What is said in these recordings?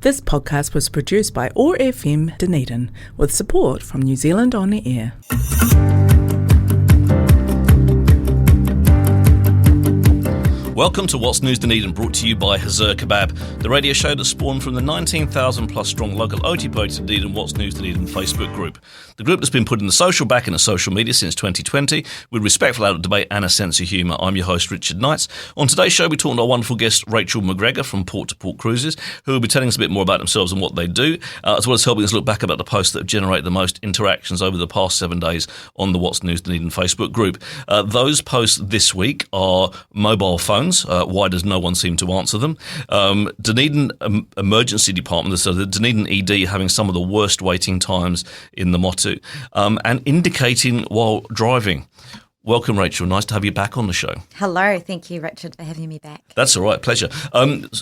This podcast was produced by OAR FM Dunedin with support from New Zealand On the Air. Welcome to What's News Dunedin, brought to you by Hazur Kebab, the radio show that spawned from the 19,000 plus strong local Oti-Poti Dunedin What's News Dunedin Facebook group. The group that's been putting the social back into social media since 2020 with respectful adult debate and a sense of humour. I'm your host, Richard Knights. On today's show, we're talking to our wonderful guest, Rachel MacGregor from Port to Port Cruises, who will be telling us a bit more about themselves and what they do, as well as helping us look back about the posts that have generated the most interactions over the past 7 days on the What's News Dunedin Facebook group. Those posts this week are mobile phones. Why does no one seem to answer them? Dunedin Emergency Department, so the Dunedin ED having some of the worst waiting times in the Motu, and indicating while driving. Welcome, Rachel. Nice to have you back on the show. Hello. Thank you, Richard, for having me back. That's all right. Pleasure.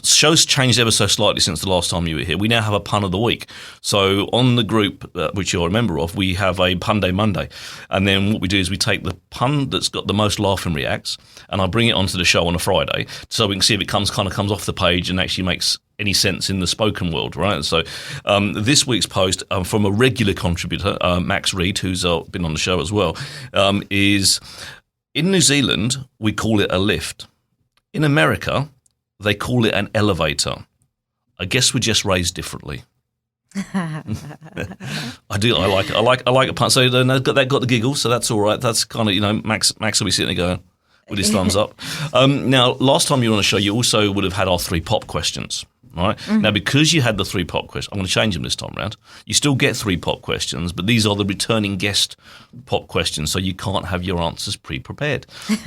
Show's changed ever so slightly since the last time you were here. We now have a pun of the week. So on the group, which you're a member of, we have a Pun Day Monday. And then what we do is we take the pun that's got the most laughing reacts and I bring it onto the show on a Friday so we can see if it comes off the page and actually makes any sense in the spoken world, right? So this week's post from a regular contributor, Max Reed, who's been on the show as well, is in New Zealand, we call it a lift. In America, they call it an elevator. I guess we're just raised differently. I like it. I like a pun. So they've got the giggles, so that's all right. That's kind of, Max will be sitting there going with his thumbs up. Now, last time you were on the show, you also would have had our 3 pop questions. Right. Mm-hmm. Now, because you had the 3 pop questions, I'm going to change them this time round. You still get 3 pop questions, but these are the returning guest pop questions, so you can't have your answers pre-prepared.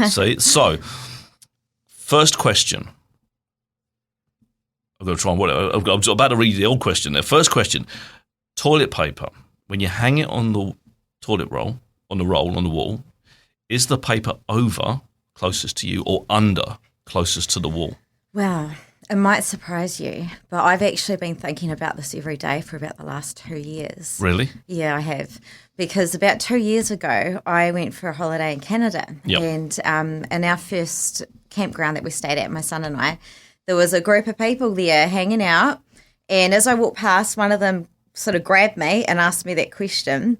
So, first question. I'm going to try and I'm about to read the old question there. First question: toilet paper. When you hang it on the toilet roll, on the wall, is the paper over closest to you or under closest to the wall? Wow. It might surprise you, but I've actually been thinking about this every day for about the last 2 years. Really? Yeah, I have. Because about 2 years ago, I went for a holiday in Canada. Yep. And in our first campground that we stayed at, my son and I, there was a group of people there hanging out. And as I walked past, one of them sort of grabbed me and asked me that question.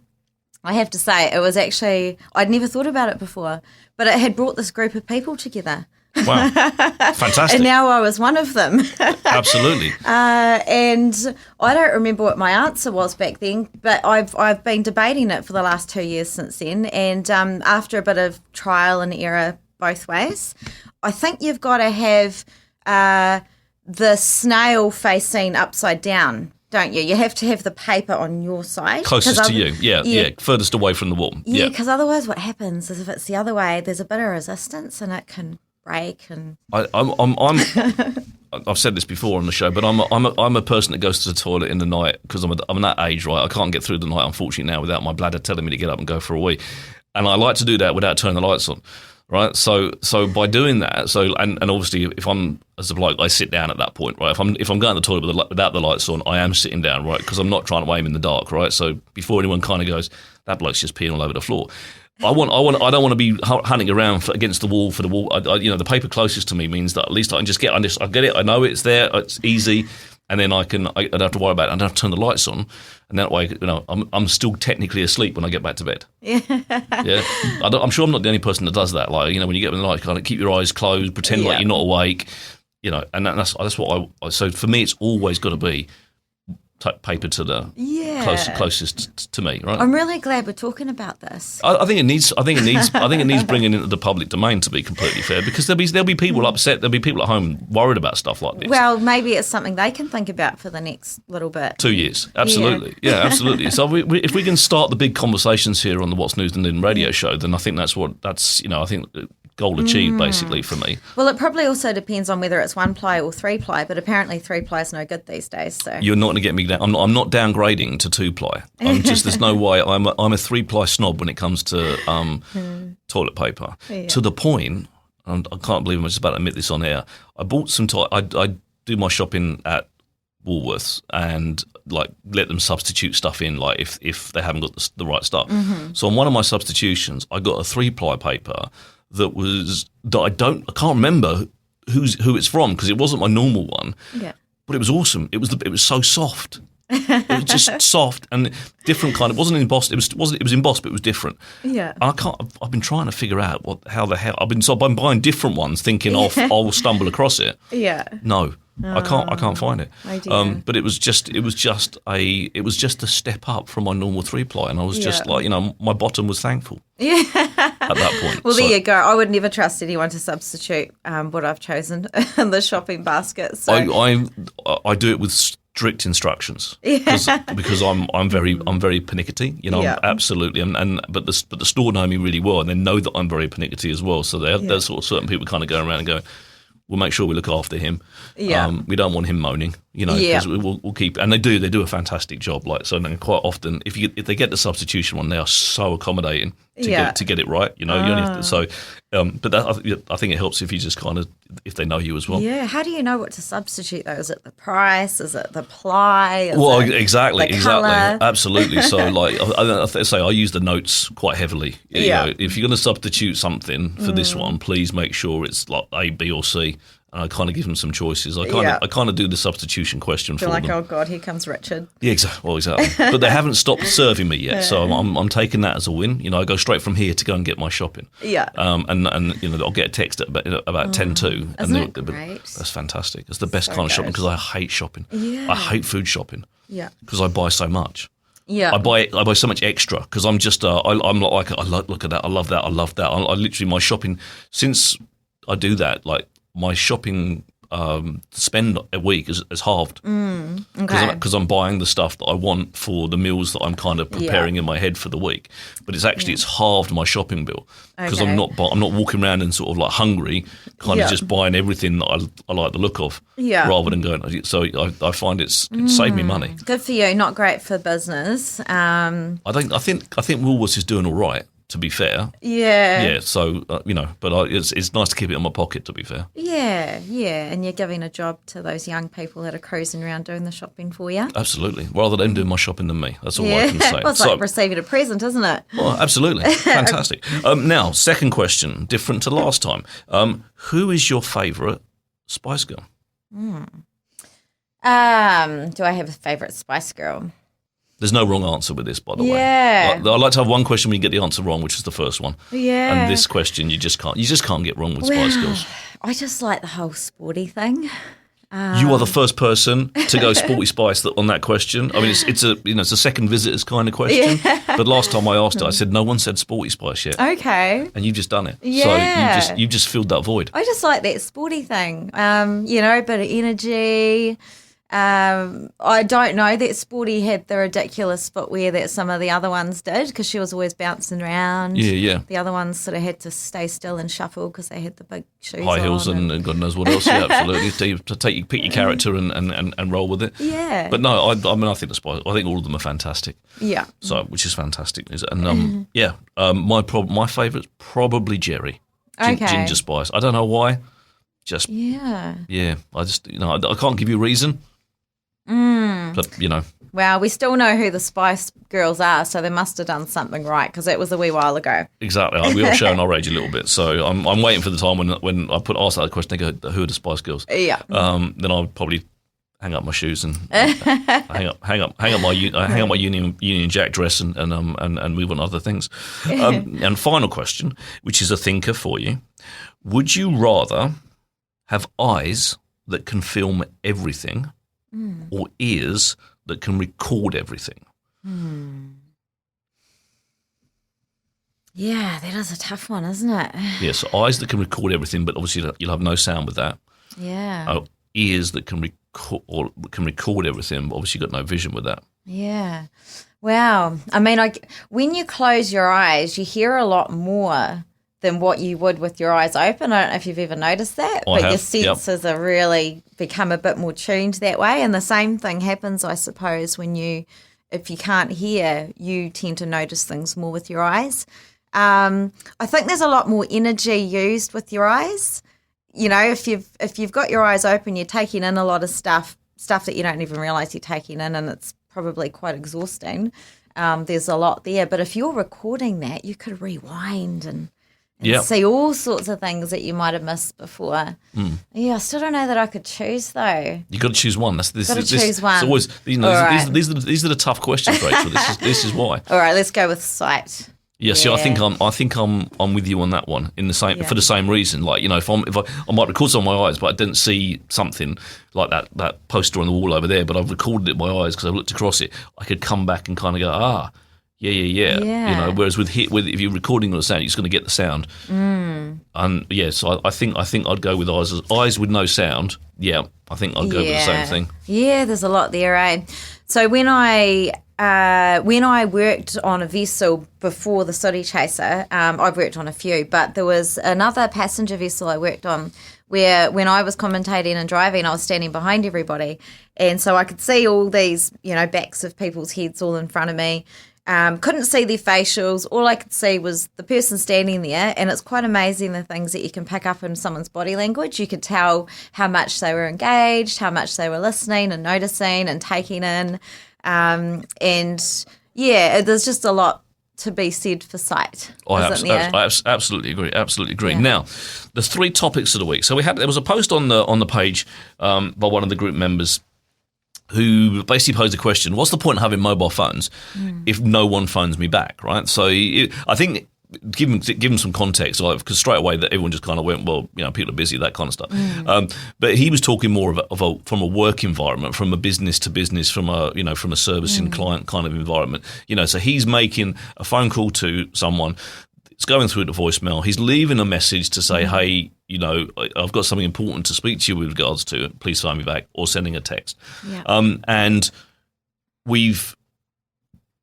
I have to say, it was actually, I'd never thought about it before, but it had brought this group of people together. Wow, fantastic. And now I was one of them. Absolutely. And I don't remember what my answer was back then, but I've been debating it for the last 2 years since then. And after a bit of trial and error both ways, I think you've got to have the snail facing upside down, don't you? You have to have the paper on your side. Closest to you, yeah, furthest away from the wall. Yeah, because otherwise what happens is if it's the other way, there's a bit of resistance and it can break. And I've said this before on the show, but I'm a person that goes to the toilet in the night because I'm that age, right? I can't get through the night, unfortunately, now without my bladder telling me to get up and go for a wee, and I like to do that without turning the lights on, right? So by doing that, and obviously if I'm as a bloke, I sit down at that point, right? If I'm going to the toilet without the lights on, I am sitting down, right? Because I'm not trying to aim in the dark, right? So before anyone kind of goes, that bloke's just peeing all over the floor. I don't want to be hunting around against the wall for the wall. The paper closest to me means that at least I get it. I know it's there. It's easy, and then I don't have to worry about it. I don't have to turn the lights on, and that way, I'm still technically asleep when I get back to bed. Yeah. I'm sure I'm not the only person that does that. Like, when you get in the night, kind of keep your eyes closed, pretend like you're not awake. And that's what I. So for me, it's always got to be paper to the closest to me, right? I'm really glad we're talking about this. I think it needs bringing into the public domain, to be completely fair, because there'll be people upset. There'll be people at home worried about stuff like this. Well, maybe it's something they can think about for the next little bit. 2 years, absolutely, yeah absolutely. So if we can start the big conversations here on the What's News Dunedin radio show, then I think that's I think goal achieved basically for me. Well, it probably also depends on whether it's 1-ply or 3-ply, but apparently 3-ply is no good these days. So you're not going to get me down. I'm not downgrading to 2-ply. There's no way. I'm a 3-ply snob when it comes to toilet paper. Yeah. To the point, and I can't believe I'm just about to admit this on air. I bought some I do my shopping at Woolworths and let them substitute stuff in if they haven't got the right stuff. Mm-hmm. So on one of my substitutions, I got a 3-ply paper I can't remember who it's from because it wasn't my normal one. Yeah. but it was awesome. It was so soft. It was just soft and different kind. It wasn't embossed. It was embossed, but it was different. Yeah. And I've been trying to figure out how the hell I've been buying different ones, thinking I'll stumble across it. Yeah. No. I can't find it. Oh dear. But it was just a step up from my normal 3-ply, and I was just like, my bottom was thankful. Yeah. At that point. Well, there you go. I would never trust anyone to substitute what I've chosen in the shopping basket. So. I do it with strict instructions because I'm very pernickety, absolutely, but the store know me really well, and they know that I'm very pernickety as well. So there's sort of certain people kind of go around and go, we'll make sure we look after him. Yeah. We don't want him moaning, because we'll keep. And they do a fantastic job. Like, so then quite often, if they get the substitution one, they are so accommodating to get it right. You only have to, so. But I think it helps if you just kind of if they know you as well. Yeah. How do you know what to substitute though? Is it the price? Is it the ply? Exactly. Colour? Absolutely. So like I use the notes quite heavily. If you're going to substitute something for this one, please make sure it's like A, B, or C. And I kind of give them some choices. I kind of do the substitution question for them. Oh God, here comes Richard. Yeah, exactly. But they haven't stopped serving me yet, so I'm taking that as a win. I go straight from here to go and get my shopping. Yeah. And I'll get a text at about 10:02. Isn't that great? That's fantastic. It's the best kind of shopping because I hate shopping. Yeah. I hate food shopping. Yeah. Because I buy so much. Yeah, I buy so much extra because I'm just I'm like look at that, I love that. I literally my shopping since I do that, like my shopping spend a week is halved because I'm buying the stuff that I want for the meals that I'm kind of preparing in my head for the week. But it's halved my shopping bill because I'm not walking around and sort of like hungry, kind of just buying everything that I like the look of, rather than going. So I find it saved me money. Good for you. Not great for business. I think Woolworths is doing all right. To be fair, So but it's nice to keep it in my pocket. To be fair, and you're giving a job to those young people that are cruising around doing the shopping for you. Absolutely, rather them doing my shopping than me. That's all I can say. Well, it's like receiving a present, isn't it? Well, absolutely, fantastic. Now, second question, different to last time. Who is your favourite Spice Girl? Do I have a favourite Spice Girl? There's no wrong answer with this, by the way. Yeah. I like to have one question when you get the answer wrong, which is the first one. Yeah. And this question, you just can't get wrong with Spice Girls. I just like the whole sporty thing. You are the first person to go Sporty Spice on that question. I mean, it's a second visitors kind of question. Yeah. But last time I asked it, I said no one said Sporty Spice yet. Okay. And you've just done it. Yeah. So you just filled that void. I just like that sporty thing. A bit of energy. I don't know that Sporty had the ridiculous footwear that some of the other ones did because she was always bouncing around. Yeah. The other ones sort of had to stay still and shuffle because they had the big shoes high heels and God knows what else. Yeah, absolutely. to pick your character and roll with it. Yeah. But no, I think I think all of them are fantastic. Yeah. So which is fantastic. And my favourite's probably Jerry. Ginger Spice. I don't know why. Just yeah. I just I can't give you a reason. But well, we still know who the Spice Girls are, so they must have done something right because it was a wee while ago. Exactly, we are showing our age a little bit. So I'm waiting for the time when I ask that question. They go, "Who are the Spice Girls?" Yeah. Then I'll probably hang up my shoes and hang up my Union Jack dress and move on to other things. And final question, which is a thinker for you: would you rather have eyes that can film everything? Or ears that can record everything? Yeah, that is a tough one, isn't it? Yes, eyes that can record everything, but obviously you'll have no sound with that. Yeah. Ears that can record everything, but obviously you've got no vision with that. Yeah. Wow. I mean, when you close your eyes, you hear a lot more than what you would with your eyes open. I don't know if you've ever noticed that, but your senses are really become a bit more tuned that way. And the same thing happens, I suppose, if you can't hear, you tend to notice things more with your eyes. I think there's a lot more energy used with your eyes. If you've got your eyes open, you're taking in a lot of stuff that you don't even realize you're taking in, and it's probably quite exhausting. There's a lot there. But if you're recording that, you could rewind and and see all sorts of things that you might have missed before. Yeah, I still don't know that I could choose though. You got to choose one. Choose one. It's always, these are the tough questions, Rachel. This is why. All right, let's go with sight. Yeah, see, I think I'm with you on that one in the same for the same reason. Like, if I might record something with my eyes, but I didn't see something like that poster on the wall over there, but I've recorded it with my eyes because I've looked across it. I could come back and kind of go, yeah. Whereas if you're recording on the sound, you're just going to get the sound. And so I think I'd go with eyes. Eyes with no sound. Yeah, I think I'd go with the same thing. Yeah, there's a lot there, eh? So when I worked on a vessel before the Sooty Chaser, I've worked on a few, but there was another passenger vessel I worked on where when I was commentating and driving, I was standing behind everybody. And so I could see all these, backs of people's heads all in front of me. Couldn't see their facials. All I could see was the person standing there, and it's quite amazing the things that you can pick up in someone's body language. You could tell how much they were engaged, how much they were listening and noticing and taking in. There's just a lot to be said for sight. I absolutely agree. Absolutely agree. Yeah. Now, there's 3 topics of the week. So there was a post on the page by one of the group members who basically posed a question: what's the point of having mobile phones if no one phones me back? Right. So I think give him some context, because straight away that everyone just kind of went, well, people are busy, that kind of stuff. But he was talking more from a work environment, from a business to business, from a servicing client kind of environment. So he's making a phone call to someone. It's going through the voicemail. He's leaving a message to say, hey, I've got something important to speak to you with regards to it. Please phone me back, or sending a text. Yeah. And we've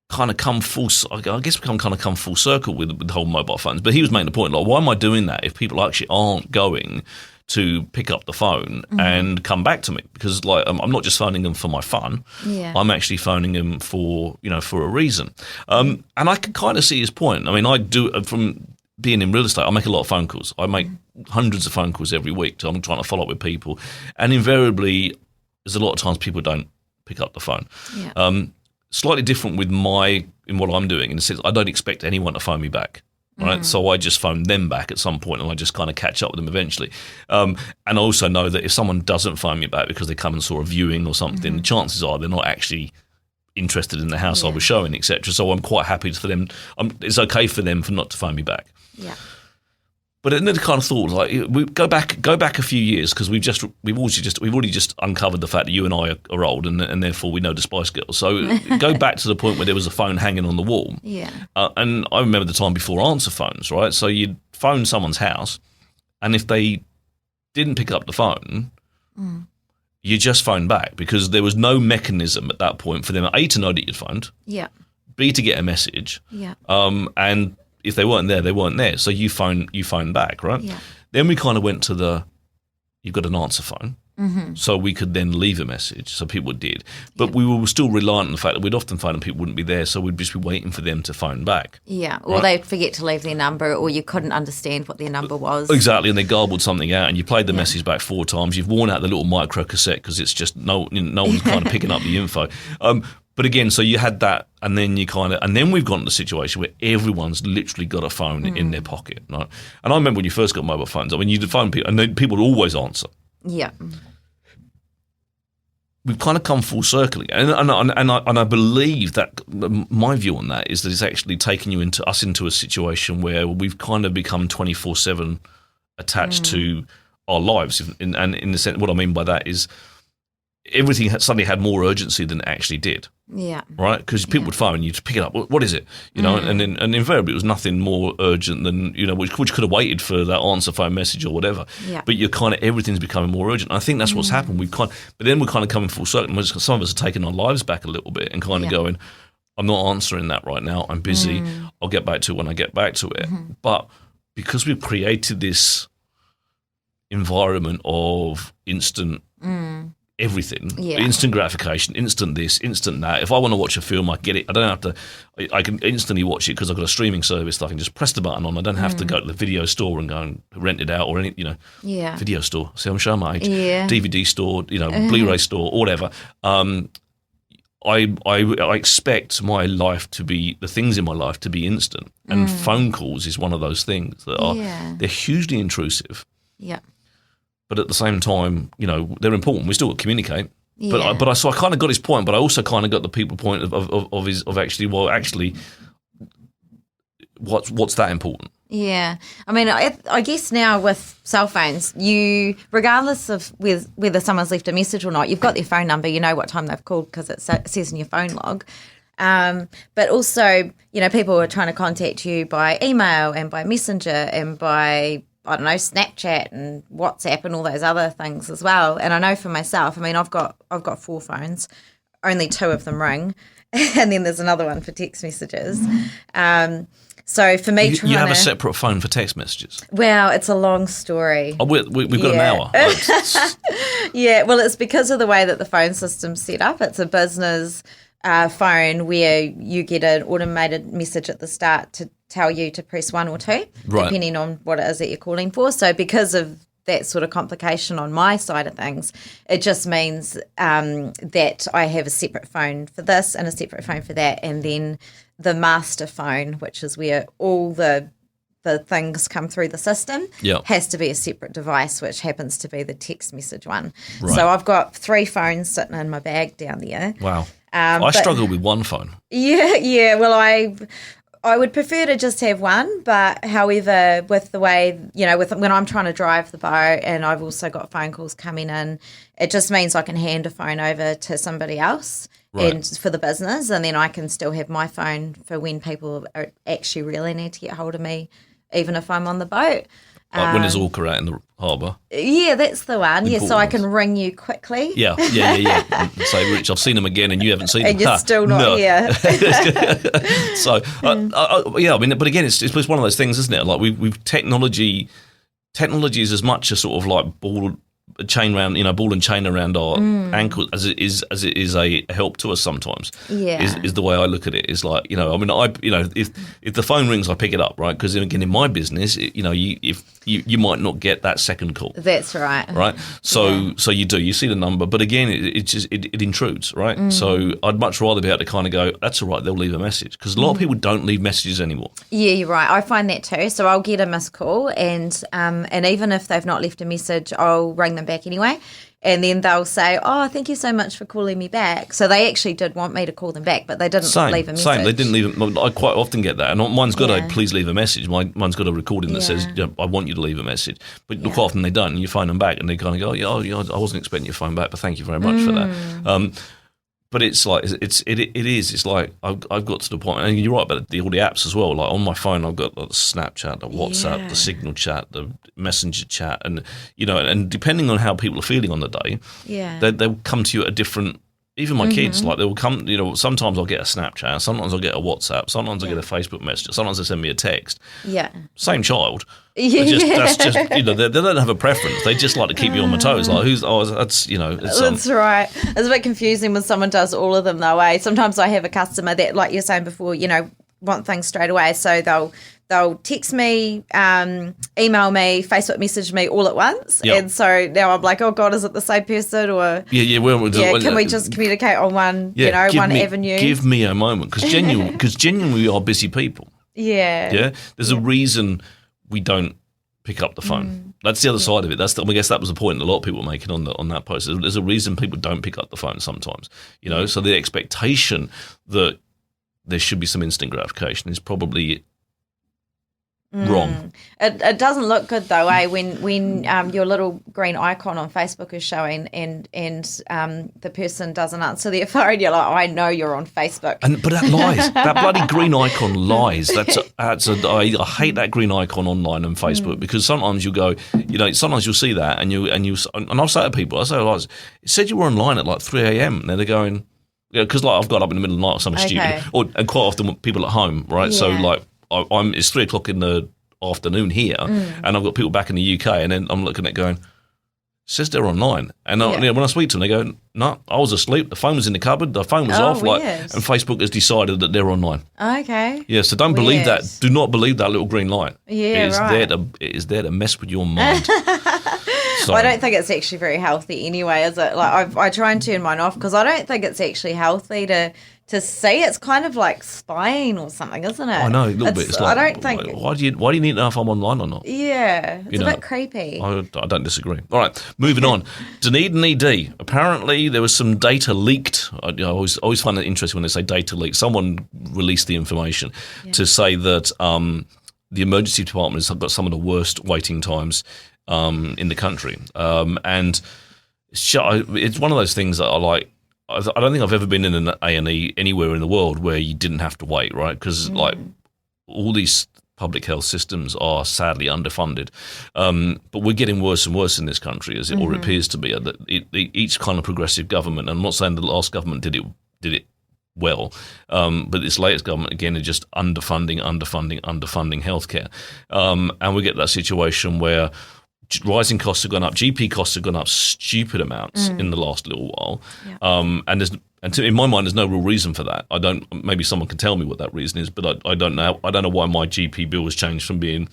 kind of come full circle with the whole mobile phones. But he was making the point, like, why am I doing that if people actually aren't going to pick up the phone and come back to me? Because I'm not just phoning them for my fun. Yeah. I'm actually phoning them for a reason. And I can kind of see his point. I mean, I do, from being in real estate, I make a lot of phone calls. I make hundreds of phone calls every week. So I'm trying to follow up with people, and invariably, there's a lot of times people don't pick up the phone. Yeah. Slightly different with in what I'm doing, in the sense I don't expect anyone to phone me back. Right, so I just phone them back at some point, and I just kind of catch up with them eventually. And I also know that if someone doesn't phone me back because they come and saw a viewing or something, the chances are they're not actually interested in the house I was showing, etc. So I'm quite happy for them. It's okay for them not to phone me back. Yeah. But then the kind of thought, like, we go back a few years, because we've already just uncovered the fact that you and I are old, and therefore we know the Spice Girls. So go back to the point where there was a phone hanging on the wall. Yeah. And I remember the time before answer phones, right? So you'd phone someone's house, and if they didn't pick up the phone, you just phoned back, because there was no mechanism at that point for them, A, to know that you'd phoned, Yeah. B, to get a message, Yeah. and if they weren't there, they weren't there. So you phone back, right? Yeah. Then we kind of went to you've got an answer phone. So we could then leave a message, so people did. But we were still reliant on the fact that we'd often phone and people wouldn't be there, so we'd just be waiting for them to phone back. Yeah, or they'd forget to leave their number, or you couldn't understand what their number was. Exactly, and they garbled something out, and you played the message back 4 times. You've worn out the little micro cassette because it's just no one's kind of picking up the info. But again, so you had that, and then we've gone to the situation where everyone's literally got a phone in their pocket, right? And I remember when you first got mobile phones, I mean, you'd phone people, and then people would always answer. Yeah. We've kind of come full circle again, and I believe that my view on that is that it's actually taken us into a situation where we've kind of become 24/7 attached to our lives, and in the sense, what I mean by that is everything suddenly had more urgency than it actually did. Yeah. Right? Because people would phone and you'd pick it up. What is it? And invariably it was nothing more urgent than, which could have waited for that answer phone message or whatever. Yeah. But everything's becoming more urgent. And I think that's what's happened. But then we're kind of coming full circle. Some of us are taking our lives back a little bit and kind of going, I'm not answering that right now. I'm busy. I'll get back to it when I get back to it. But because we've created this environment of instant everything, instant gratification, instant this, instant that. If I want to watch a film, I get it. I don't have to. I can instantly watch it because I've got a streaming service that I can just press the button on. I don't have to go to the video store and go and rent it out or any, video store. See, I'm showing my age. Yeah. DVD store, Blu-ray store, or whatever. I expect my life to be, the things in my life to be instant, and phone calls is one of those things that are they're hugely intrusive. Yeah. But at the same time, they're important. We still got to communicate. Yeah. But I kind of got his point, but I also kind of got the people point of actually what's that important? Yeah. I mean, I guess now with cell phones, you, regardless of whether someone's left a message or not, you've got their phone number, you know what time they've called because it says in your phone log. But also, people are trying to contact you by email and by Messenger and by, I don't know, Snapchat and WhatsApp and all those other things as well. And I know for myself, I mean, I've got 4 phones, only 2 of them ring, and then there's another one for text messages. So for me, you have a separate phone for text messages. Well, it's a long story. Oh, we've got an hour. Yeah, well, it's because of the way that the phone system's set up. It's a business phone where you get an automated message at the start to tell you to press 1 or 2, depending on what it is that you're calling for. So because of that sort of complication on my side of things, it just means that I have a separate phone for this and a separate phone for that, and then the master phone, which is where all the things come through the system, has to be a separate device, which happens to be the text message one. Right. So I've got 3 phones sitting in my bag down there. Wow. I struggle with 1 phone. Yeah. Well, I would prefer to just have 1, but however, with the way, when I'm trying to drive the boat and I've also got phone calls coming in, it just means I can hand a phone over to somebody else and for the business, and then I can still have my phone for when people actually really need to get hold of me, even if I'm on the boat. Like when there's orca out in the harbour. Yeah, that's the one. Yeah, so I can ring you quickly. Yeah. And say, Rich, I've seen them again and you haven't seen them. And you're still not here. So, I mean, but again, it's one of those things, isn't it? Like we've technology is as much a sort of like ball and chain around our ankle as it is a help to us sometimes. Yeah, is the way I look at it. Is like if the phone rings, I pick it up, right? Because again, in my business, you might not get that second call. That's right. Right. So you see the number, but again, it intrudes, right? So I'd much rather be able to kind of go, that's all right, they'll leave a message, because a lot of people don't leave messages anymore. Yeah, you're right. I find that too. So I'll get a missed call, and even if they've not left a message, I'll ring them back anyway, and then they'll say, oh, thank you so much for calling me back. So they actually did want me to call them back, but they didn't leave a message. They didn't leave it. I quite often get that, and mine's got a please leave a message. Mine's got a recording that says, I want you to leave a message, but quite often they don't, and you phone them back and they kind of go, I wasn't expecting your phone back, but thank you very much for that. But it's like it's like I've got to the point, and you're right about all the apps as well. Like on my phone, I've got the Snapchat, the WhatsApp, the Signal chat, the Messenger chat, and and depending on how people are feeling on the day, they'll come to you at a different. Even my kids, like they will come. Sometimes I'll get a Snapchat, sometimes I'll get a WhatsApp, sometimes I get a Facebook message, sometimes they send me a text. Yeah, same child. That's just they don't have a preference. They just like to keep you on my toes. Like that's That's right. It's a bit confusing when someone does all of them though. Sometimes I have a customer that, like you're saying before, want things straight away, so they'll text me, email me, Facebook message me all at once, and so now I'm like, oh God, is it the same person? Or can we just communicate on one avenue? Give me a moment, because genuinely we are busy people. Yeah. There's a reason we don't pick up the phone. That's the other side of it. I guess that was the point that a lot of people were making on that post. There's a reason people don't pick up the phone sometimes. So the expectation that there should be some instant gratification is probably wrong. It doesn't look good though, when your little green icon on Facebook is showing and the person doesn't answer their phone, you're like, I know you're on Facebook. But that lies. That bloody green icon lies. I hate that green icon online on Facebook, because sometimes you go, sometimes you'll see that and I'll say to people, it said you were online at like 3 a.m. and they're going, because I've got up in the middle of the night, so I'm stupid, and quite often people at home, right? So like it's 3 o'clock in the afternoon here, and I've got people back in the UK, and then I'm looking at going, it says they're online, and when I speak to them, they go, no, I was asleep, the phone was in the cupboard, the phone was off, and Facebook has decided that they're online. Okay. Yeah, so don't believe that. Do not believe that little green light. Yeah, it is there to mess with your mind. So, I don't think it's actually very healthy anyway, is it? Like I try and turn mine off because I don't think it's actually healthy to see. It's kind of like spying or something, isn't it? I know, a little bit. It's like, I don't think. Why do you need to know if I'm online or not? Yeah, it's a bit creepy. I don't disagree. All right, moving on. Dunedin ED. Apparently, there was some data leaked. I always find it interesting when they say data leaked. Someone released the information to say that the emergency department has got some of the worst waiting times in the country, and it's one of those things that I like. I don't think I've ever been in an A&E anywhere in the world where you didn't have to wait, right? Because like all these public health systems are sadly underfunded, but we're getting worse and worse in this country, as it or appears to be. Each kind of progressive government, and I'm not saying the last government did it well, but this latest government again is just underfunding healthcare, and we get that situation where rising costs have gone up, GP costs have gone up stupid amounts in the last little while, and in my mind, there's no real reason for that. Maybe someone can tell me what that reason is, but I don't know. I don't know why my GP bill has changed from being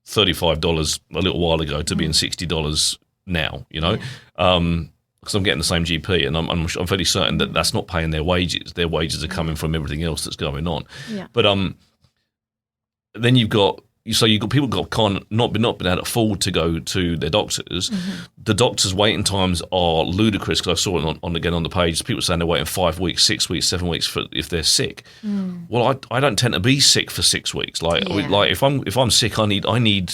$35 a little while ago to being $60 now. You know, because I'm getting the same GP, and I'm fairly certain that that's not paying their wages. Their wages are coming from everything else that's going on. Yeah. But then you've got people not been able to afford to go to their doctors. The doctors' waiting times are ludicrous, because I saw it on the page. People saying they're waiting 5 weeks, 6 weeks, 7 weeks for if they're sick. Well, I don't tend to be sick for 6 weeks. Like if I'm sick, I need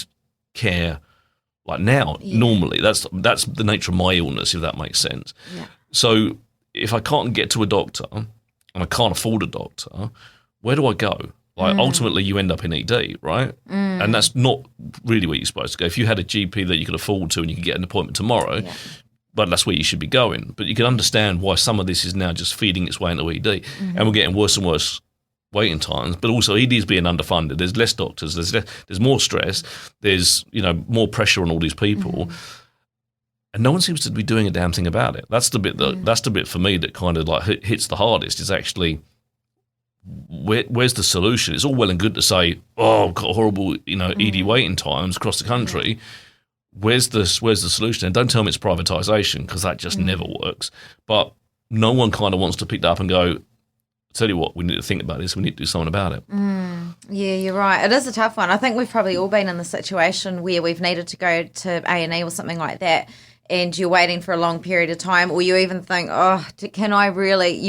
care like now. Normally, that's the nature of my illness, if that makes sense. Yeah. So if I can't get to a doctor and I can't afford a doctor, where do I go? Like ultimately, you end up in ED, right? And that's not really where you're supposed to go. If you had a GP that you could afford to and you could get an appointment tomorrow, but that's where you should be going. But you can understand why some of this is now just feeding its way into ED, and we're getting worse and worse waiting times. But also, ED is being underfunded. There's less doctors. There's more stress. There's more pressure on all these people, and no one seems to be doing a damn thing about it. That's the bit that's the bit for me that kind of like hits the hardest. Is actually, where's the solution? It's all well and good to say, oh, I've got horrible, ED waiting times across the country. Where's the solution? And don't tell me it's privatisation, because that just never works. But no one kind of wants to pick that up and go, tell you what, we need to think about this. We need to do something about it. Yeah, you're right. It is a tough one. I think we've probably all been in the situation where we've needed to go to A&E or something like that, and you're waiting for a long period of time, or you even think, can I really,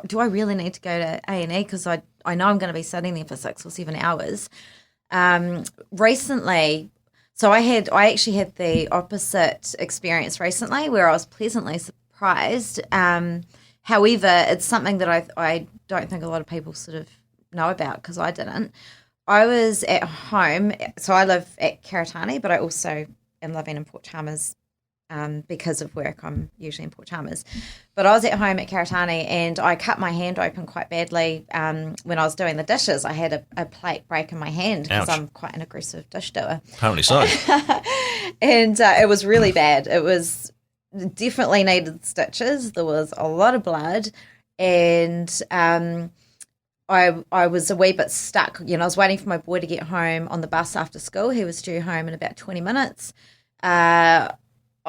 do I really need to go to A&E, because I know I'm going to be sitting there for 6 or 7 hours. Recently, so I actually had the opposite experience recently, where I was pleasantly surprised. However, it's something that I don't think a lot of people sort of know about, because I didn't. I was at home, so I live at Karatani, but I also am living in Port Chalmers. Because of work, I'm usually in Port Chalmers. But I was at home at Karatani, and I cut my hand open quite badly when I was doing the dishes. I had a plate break in my hand, because I'm quite an aggressive dish doer. Apparently so. And it was really bad. It was definitely needed stitches. There was a lot of blood, and I was a wee bit stuck. I was waiting for my boy to get home on the bus after school. He was due home in about 20 minutes.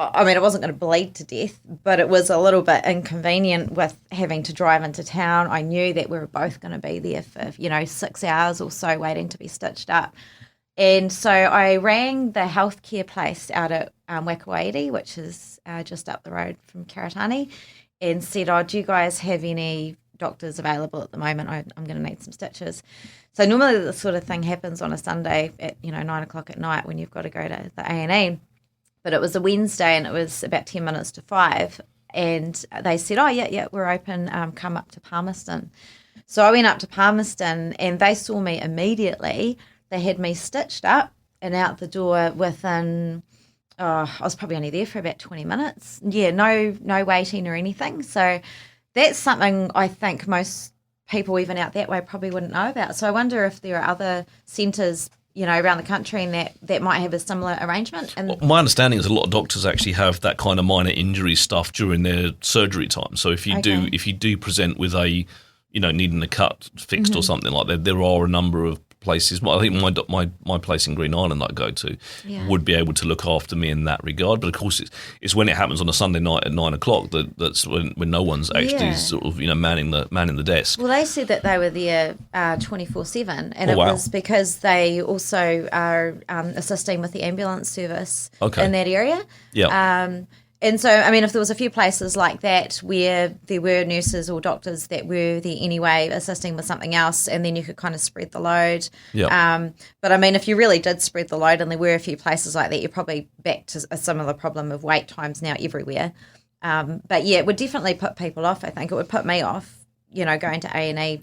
I mean, I wasn't going to bleed to death, but it was a little bit inconvenient with having to drive into town. I knew that we were both going to be there for, 6 hours or so waiting to be stitched up. And so I rang the healthcare place out at Wakawaiti, which is just up the road from Karatani, and said, do you guys have any doctors available at the moment? I'm going to need some stitches. So normally this sort of thing happens on a Sunday at, 9 o'clock at night when you've got to go to the A&E. But it was a Wednesday, and it was about 10 minutes to 5. And they said, yeah, we're open. Come up to Palmerston. So I went up to Palmerston, and they saw me immediately. They had me stitched up and out the door within, I was probably only there for about 20 minutes. Yeah, no waiting or anything. So that's something I think most people even out that way probably wouldn't know about. So I wonder if there are other centres around the country and that might have a similar arrangement. And my understanding is a lot of doctors actually have that kind of minor injury stuff during their surgery time. So if you do present with a, needing a cut fixed or something like that, there are a number of places. I think my place in Green Island that I go to would be able to look after me in that regard. But of course, it's when it happens on a Sunday night at 9 o'clock that's when no one's actually sort of manning the desk. Well, they said that they were there 24/7, and it was because they also are assisting with the ambulance service in that area. Yeah. And so, I mean, if there was a few places like that where there were nurses or doctors that were there anyway assisting with something else, and then you could kind of spread the load. Yeah. But, I mean, if you really did spread the load and there were a few places like that, you're probably back to a similar problem of wait times now everywhere. But, yeah, it would definitely put people off, I think. It would put me off, going to A&E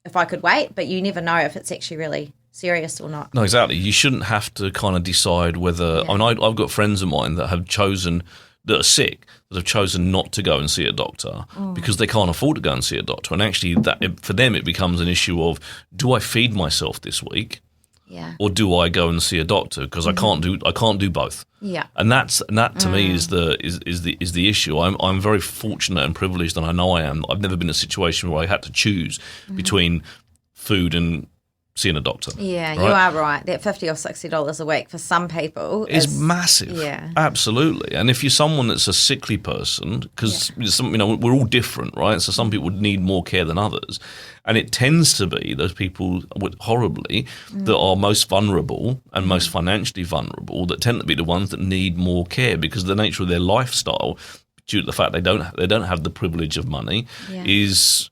if I could wait, but you never know if it's actually really serious or not. No, exactly. You shouldn't have to kind of decide whether – I mean, I've got friends of mine that have chosen – that are sick, that have chosen not to go and see a doctor because they can't afford to go and see a doctor. And actually, for them, it becomes an issue of, do I feed myself this week, or do I go and see a doctor? Because I can't do both. Yeah, and that to me is the issue. I'm very fortunate and privileged, and I know I am. I've never been in a situation where I had to choose between food and seeing a doctor. Yeah, right? You are right. That $50 or $60 a week for some people is massive. Yeah, absolutely. And if you're someone that's a sickly person, because we're all different, right? So some people need more care than others, and it tends to be those people horribly that are most vulnerable and most financially vulnerable that tend to be the ones that need more care because of the nature of their lifestyle. Due to the fact they don't have the privilege of money, is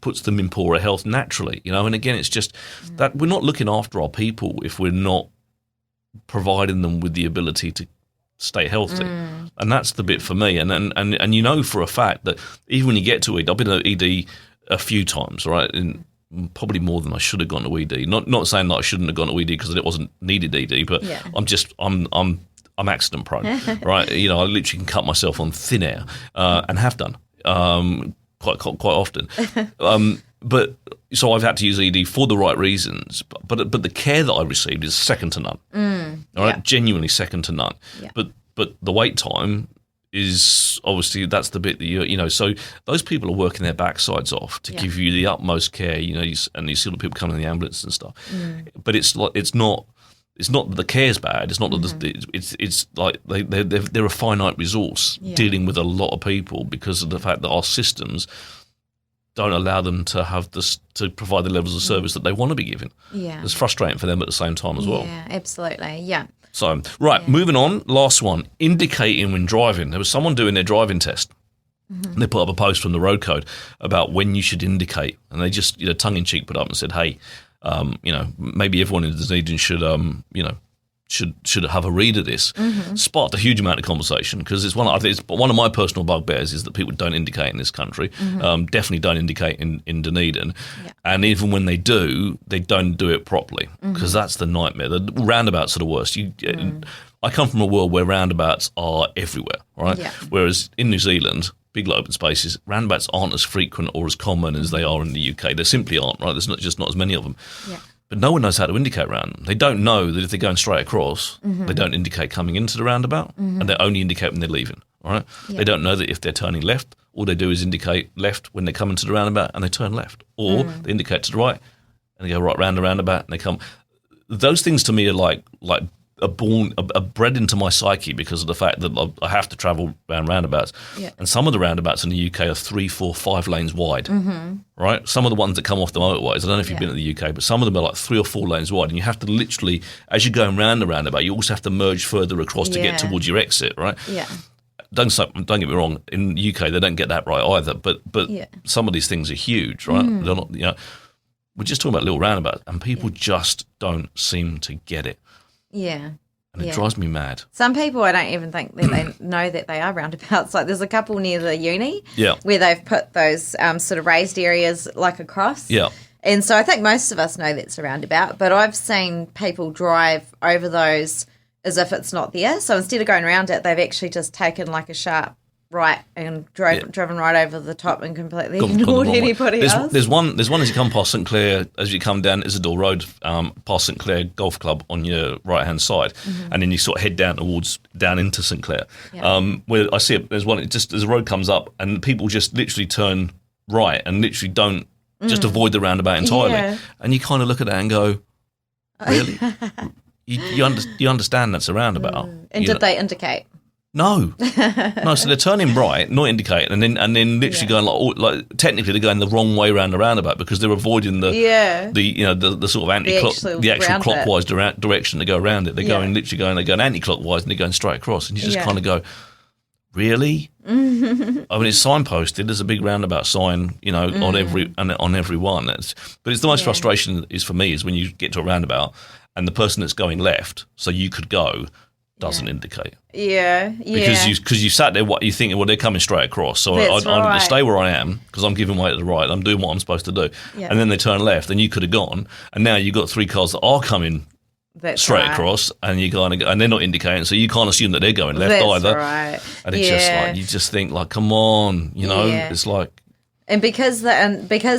puts them in poorer health naturally. And again, it's just that we're not looking after our people if we're not providing them with the ability to stay healthy, and that's the bit for me. And for a fact that even when you get to ED, I've been at ED a few times, right? And probably more than I should have gone to ED. Not saying that I shouldn't have gone to ED because it wasn't needed ED, but I'm accident prone, right? I literally can cut myself on thin air, and have done quite often. But so I've had to use ED for the right reasons. But the care that I received is second to none. All right, genuinely second to none. Yeah. But the wait time is obviously that's the bit that So those people are working their backsides off to give you the utmost care. And you see the people coming in the ambulance and stuff. But it's not. It's not that the care's bad. It's not that it's like they're a finite resource dealing with a lot of people because of the fact that our systems don't allow them to have to provide the levels of service that they want to be given. Yeah, it's frustrating for them at the same time as well. Yeah, absolutely. Yeah. So moving on. Last one: indicating when driving. There was someone doing their driving test. And they put up a post from the road code about when you should indicate, and they just tongue in cheek put up and said, "Hey." Maybe everyone in Dunedin should have a read of this. Sparked a huge amount of conversation because it's one of my personal bugbears is that people don't indicate in this country. Definitely don't indicate in Dunedin, and even when they do, they don't do it properly because that's the nightmare. The roundabouts are the worst. I come from a world where roundabouts are everywhere, right? Yeah. Whereas in New Zealand, big open spaces, roundabouts aren't as frequent or as common as they are in the UK. They simply aren't, right? There's not as many of them. Yeah. But no one knows how to indicate around them. They don't know that if they're going straight across, they don't indicate coming into the roundabout, and they only indicate when they're leaving, all right? Yeah. They don't know that if they're turning left, all they do is indicate left when they come into the roundabout and they turn left. Or they indicate to the right and they go right round the roundabout and they come. Those things to me are like are bred into my psyche because of the fact that I have to travel around roundabouts. Yeah. And some of the roundabouts in the UK are 3, 4, 5 lanes wide, right? Some of the ones that come off the motorways, I don't know if you've been in the UK, but some of them are like 3 or 4 lanes wide. And you have to literally, as you're going round the roundabout, you also have to merge further across to get towards your exit, right? Yeah. Don't get me wrong, in the UK they don't get that right either, but some of these things are huge, right? They're not, we're just talking about little roundabouts and people just don't seem to get it. Yeah. And it drives me mad. Some people, I don't even think that they know that they are roundabouts. Like there's a couple near the uni where they've put those sort of raised areas like across. Yeah. And so I think most of us know that's a roundabout, but I've seen people drive over those as if it's not there. So instead of going around it, they've actually just taken like a sharp right and driven right over the top and completely ignored anybody else. There's one as you come past St Clair, as you come down Isidore Road, past St Clair Golf Club on your right hand side, and then you sort of head down into St Clair. Where I see it, there's one just as the road comes up and people just literally turn right and literally don't just avoid the roundabout entirely, and you kind of look at that and go, Really? you understand that's a roundabout. And did they indicate? No. So they're turning right, not indicating, and then literally going like technically they're going the wrong way around the roundabout because they're avoiding the sort of anti-clock, the actual clockwise direction to go around it. They're they're going anti-clockwise and they're going straight across, and you just kind of go, really? I mean, it's signposted. There's a big roundabout sign, on every one. But it's the most frustration is for me is when you get to a roundabout and the person that's going left, so you could go, doesn't indicate. Yeah. Because you sat there, you think, well, they're coming straight across. So I need to stay where I am because I'm giving way to the right. I'm doing what I'm supposed to do. Yeah. And then they turn left, and you could have gone. And now you've got 3 cars that are coming straight across, and and they're not indicating, so you can't assume that they're going left either. Right. And it's just like you just think like, come on, it's like. And because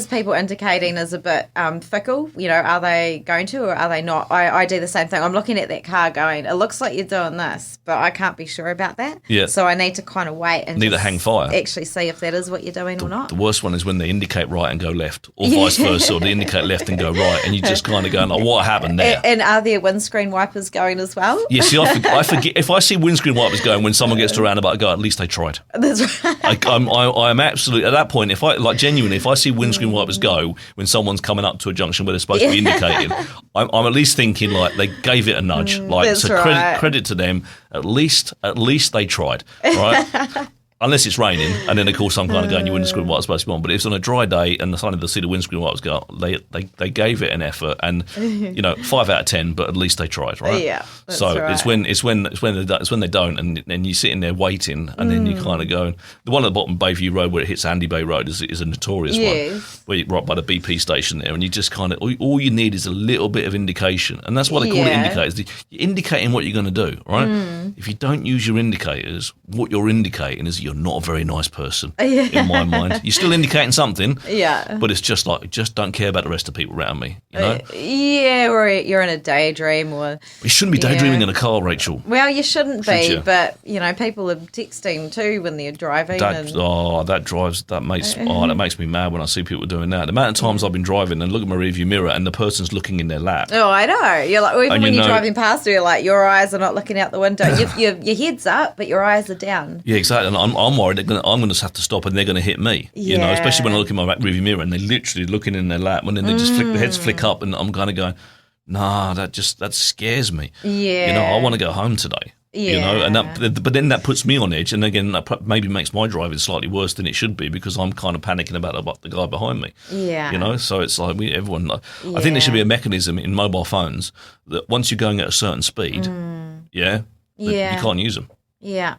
people indicating is a bit fickle, are they going to or are they not? I do the same thing. I'm looking at that car going, it looks like you're doing this, but I can't be sure about that. Yeah. So I need to kind of wait and need to hang fire. Actually see if that is what you're doing or not. The worst one is when they indicate right and go left, or vice versa, or they indicate left and go right, and you just kind of going, what happened there? And are there windscreen wipers going as well? Yeah, see, I forget if I see windscreen wipers going when someone gets to a roundabout, I go, at least they tried. That's right. I'm absolutely, at that point, if I see windscreen wipers go when someone's coming up to a junction where they're supposed to be indicating, I'm at least thinking like they gave it a nudge. Credit to them. At least they tried, right? Unless it's raining, and then of course I'm kind of going, your windscreen wiper's supposed to be on. But if it's on a dry day and suddenly they see the windscreen wipers go, they gave it an effort, and 5 out of 10, but at least they tried, right? Yeah. So it's when they don't, and you're sitting there waiting, and then you kind of go. The one at the bottom, Bayview Road, where it hits Andy Bay Road, is a notorious one, where you're right by the BP station there, and you just kind of all you need is a little bit of indication, and that's why they call it indicators. You're indicating what you're going to do, right? If you don't use your indicators, what you're indicating is you're not a very nice person in my mind. You're still indicating something, but it's just like, just don't care about the rest of the people around me, or you're in a daydream, or you shouldn't be daydreaming in a car, Rachel. Well, you shouldn't be, but people are texting too when they're driving. That makes me mad when I see people doing that. The amount of times I've been driving and look at my rearview mirror and the person's looking in their lap. Oh, I know. You're like, even when you're driving past, you're like, your eyes are not looking out the window. your head's up, but your eyes are down. Yeah, exactly. And I'm worried I'm going to have to stop and they're going to hit me. Especially when I look in my rearview mirror and they're literally looking in their lap, and then they just their heads flick up, and I'm kind of going, nah, that scares me. Yeah, I want to go home today. Yeah. But then that puts me on edge, and again, that maybe makes my driving slightly worse than it should be because I'm kind of panicking about the guy behind me. Yeah. So it's like everyone. I think there should be a mechanism in mobile phones that once you're going at a certain speed, you can't use them. Yeah.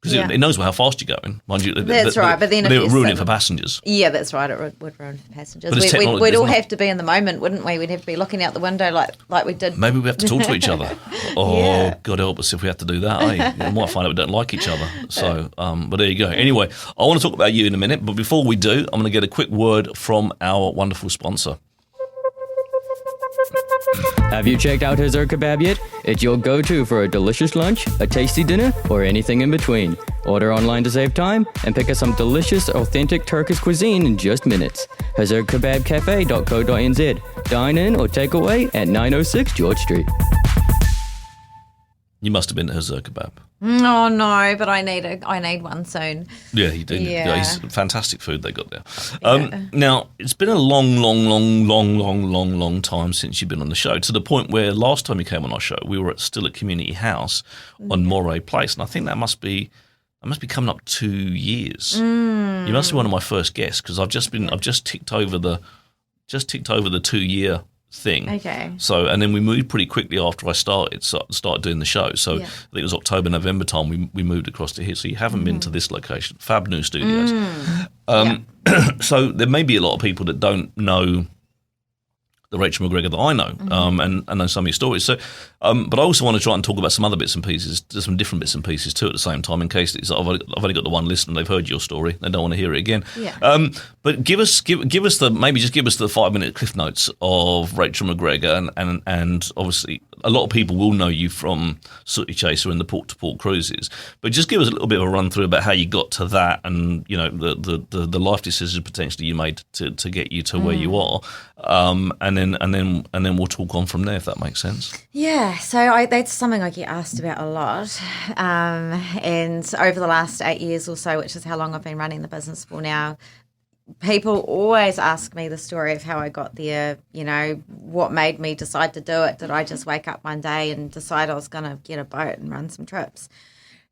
Because it knows how fast you're going, mind you. That's right, but then it would ruin it for passengers. Yeah, that's right. It would ruin it for passengers. We'd all have to be in the moment, wouldn't we? We'd have to be looking out the window like we did. Maybe we have to talk to each other. God help us if we have to do that. We might find out we don't like each other. So, but there you go. Anyway, I want to talk about you in a minute, but before we do, I'm going to get a quick word from our wonderful sponsor. Have you checked out Hazur Kebab yet? It's your go-to for a delicious lunch, a tasty dinner, or anything in between. Order online to save time and pick up some delicious, authentic Turkish cuisine in just minutes. HazurKebabCafe.co.nz. Dine in or take away at 906 George Street. You must have been to Hazur Kebab. Oh no, but I need one soon. Yeah, he did. Yeah, it's fantastic food they got there. Now it's been a long time since you've been on the show. To the point where last time you came on our show, we were still at Community House on Moray Place, and I think that must be coming up 2 years. You must be one of my first guests because I've just ticked over the 2 year thing. Okay. So, and then we moved pretty quickly after I started doing the show. So I think it was October, November time we moved across to here. So you haven't been to this location, Fab New Studios. So there may be a lot of people that don't know the Rachel MacGregor that I know, and know some of your stories. So, but I also want to try and talk about some other bits and pieces, some different bits and pieces too at the same time, in case I've only got the one listener, they've heard your story, they don't want to hear it again. Yeah. But give us the 5-minute cliff notes of Rachel MacGregor, and obviously a lot of people will know you from Sooty Chaser and the Port to Port cruises. But just give us a little bit of a run through about how you got to that, and the life decisions potentially you made to get you to where you are, and then we'll talk on from there, if that makes sense. Yeah, so that's something I get asked about a lot. And over the last 8 years or so, which is how long I've been running the business for now, people always ask me the story of how I got there, what made me decide to do it. Did I just wake up one day and decide I was going to get a boat and run some trips?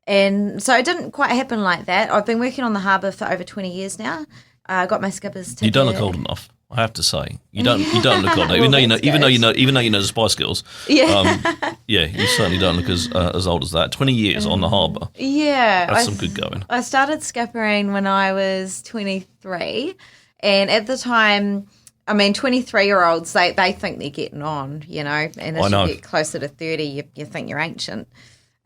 And so it didn't quite happen like that. I've been working on the harbour for over 20 years now. I got my skipper's ticket. You don't look old enough, I have to say. You don't look old enough, even though you know the Spice Girls. Yeah, you certainly don't look as old as that. 20 years on the harbour. Yeah, that's some good going. I started skippering when I was 23, and at the time, 23-year-olds they think they're getting on, and as you get closer to 30, you think you're ancient.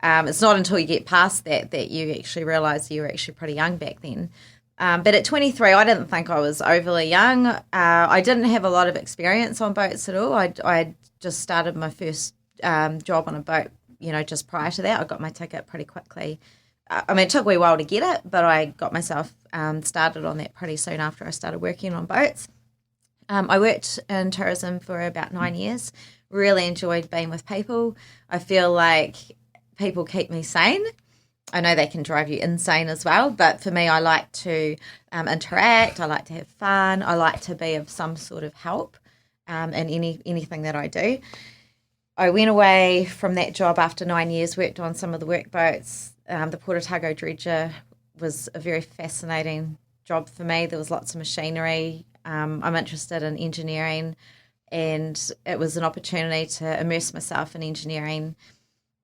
It's not until you get past that you actually realise you were actually pretty young back then. But at 23, I didn't think I was overly young. I didn't have a lot of experience on boats at all. I just started my first job on a boat, just prior to that. I got my ticket pretty quickly. It took a wee while to get it, but I got myself started on that pretty soon after I started working on boats. I worked in tourism for about 9 years. Really enjoyed being with people. I feel like people keep me sane. I know they can drive you insane as well, but for me, I like to interact. I like to have fun. I like to be of some sort of help in anything that I do. I went away from that job after 9 years, worked on some of the workboats. The Port Otago dredger was a very fascinating job for me. There was lots of machinery. I'm interested in engineering, and it was an opportunity to immerse myself in engineering.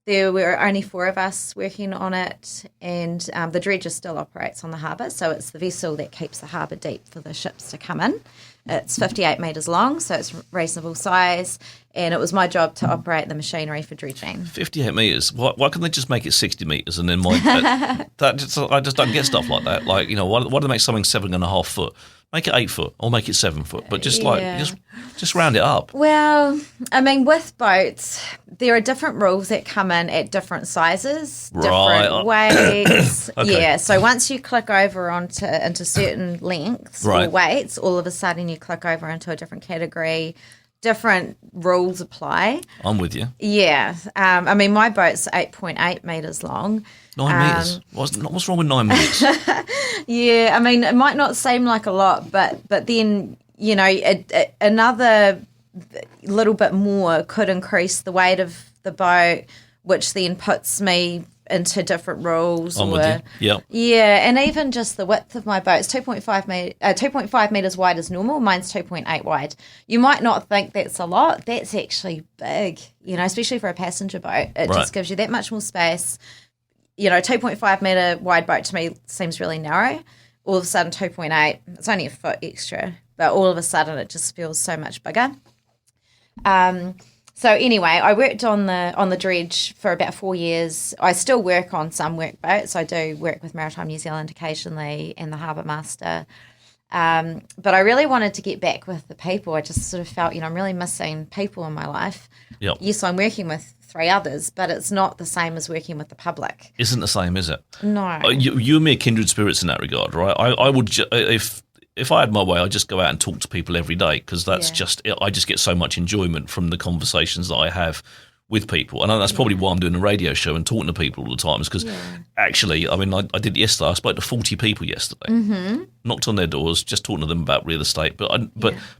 There were only 4 of us working on it, and the dredger still operates on the harbour, so it's the vessel that keeps the harbour deep for the ships to come in. It's 58 metres long, so it's reasonable size, and it was my job to operate the machinery for dredging. 58 metres? Why couldn't they just make it 60 metres and then I just don't get stuff like that. Like, why do they make something 7.5 foot? Make it 8 foot or make it 7 foot, but just round it up. Well, with boats, there are different rules that come in at different sizes, different weights. Okay. Yeah, so once you click over into certain lengths or weights, all of a sudden you click over into a different category. Different rules apply. I'm with you. Yeah. My boat's 8.8 metres long. 9 metres? What's wrong with 9 metres? Yeah, it might not seem like a lot, but then, another little bit more could increase the weight of the boat, which then puts me into different rules. I'm with you. Yep. Yeah, and even just the width of my boat is 2.5 metres wide is normal. Mine's 2.8 wide. You might not think that's a lot. That's actually big, especially for a passenger boat. It just gives you that much more space. 2.5 metre wide boat to me seems really narrow. All of a sudden, 2.8, it's only a foot extra, but all of a sudden it just feels so much bigger. So anyway, I worked on the dredge for about 4 years. I still work on some workboats. I do work with Maritime New Zealand occasionally and the Harbour Master. But I really wanted to get back with the people. I just sort of felt, I'm really missing people in my life. Yep. Yes, I'm working with 3 others, but it's not the same as working with the public. Isn't the same, is it? No. You and me are kindred spirits in that regard, right? I would, if I had my way, I'd just go out and talk to people every day because that's I just get so much enjoyment from the conversations that I have with people. And that's probably why I'm doing a radio show and talking to people all the time is because actually, I did it yesterday. I spoke to 40 people yesterday, knocked on their doors, just talking to them about real estate. But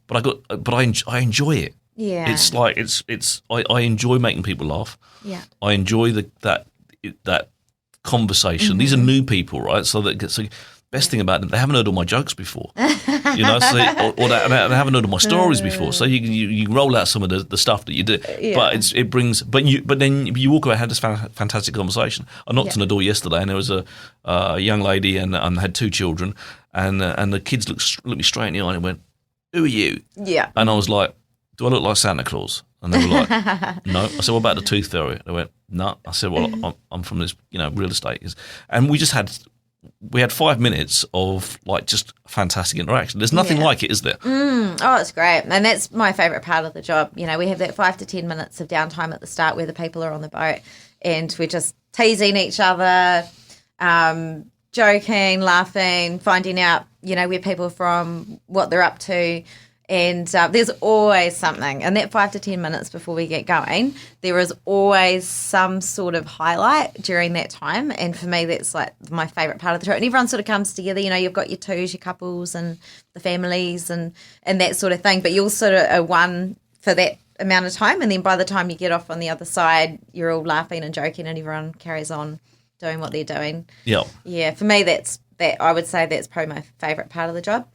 I enjoy it. Yeah. It's like, I enjoy making people laugh. Yeah. I enjoy that conversation. These are new people, right? So best thing about them, they haven't heard all my jokes before, so they haven't heard all my stories before. So you roll out some of the stuff that you do, but then you walk away and have this fantastic conversation. I knocked on the door yesterday, and there was a young lady and had 2 children, and the kids looked me straight in the eye and went, "Who are you?" Yeah, and I was like, "Do I look like Santa Claus?" And they were like, "No." I said, "What about the tooth fairy?" They went, "No." I said, "Well, I'm from this, real estate," and we had 5 minutes of just fantastic interaction. There's nothing like it, is there? Oh, it's great. And that's my favourite part of the job. We have that 5 to 10 minutes of downtime at the start where the people are on the boat and we're just teasing each other, joking, laughing, finding out, where people are from, what they're up to. And there's always something. In that 5 to 10 minutes before we get going, there is always some sort of highlight during that time. And for me, that's like my favourite part of the trip. And everyone sort of comes together. You know, you've got your twos, your couples and the families and that sort of thing. But you're sort of a one for that amount of time. And then by the time you get off on the other side, you're all laughing and joking and everyone carries on doing what they're doing. Yeah. Yeah, for me, I would say that's probably my favourite part of the job.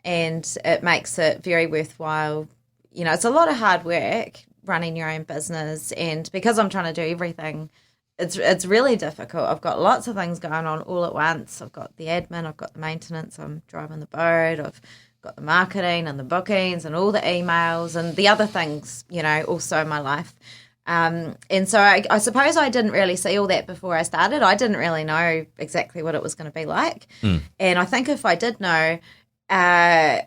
And it makes it very worthwhile. You know, it's a lot of hard work running your own business. And because I'm trying to do everything, it's really difficult. I've got lots of things going on all at once. I've got the admin, I've got the maintenance, I'm driving the boat, I've got the marketing and the bookings and all the emails and the other things, you know, also in my life. And so I suppose I didn't really see all that before I started. I didn't really know exactly what it was going to be like. And I think if I did know, I'm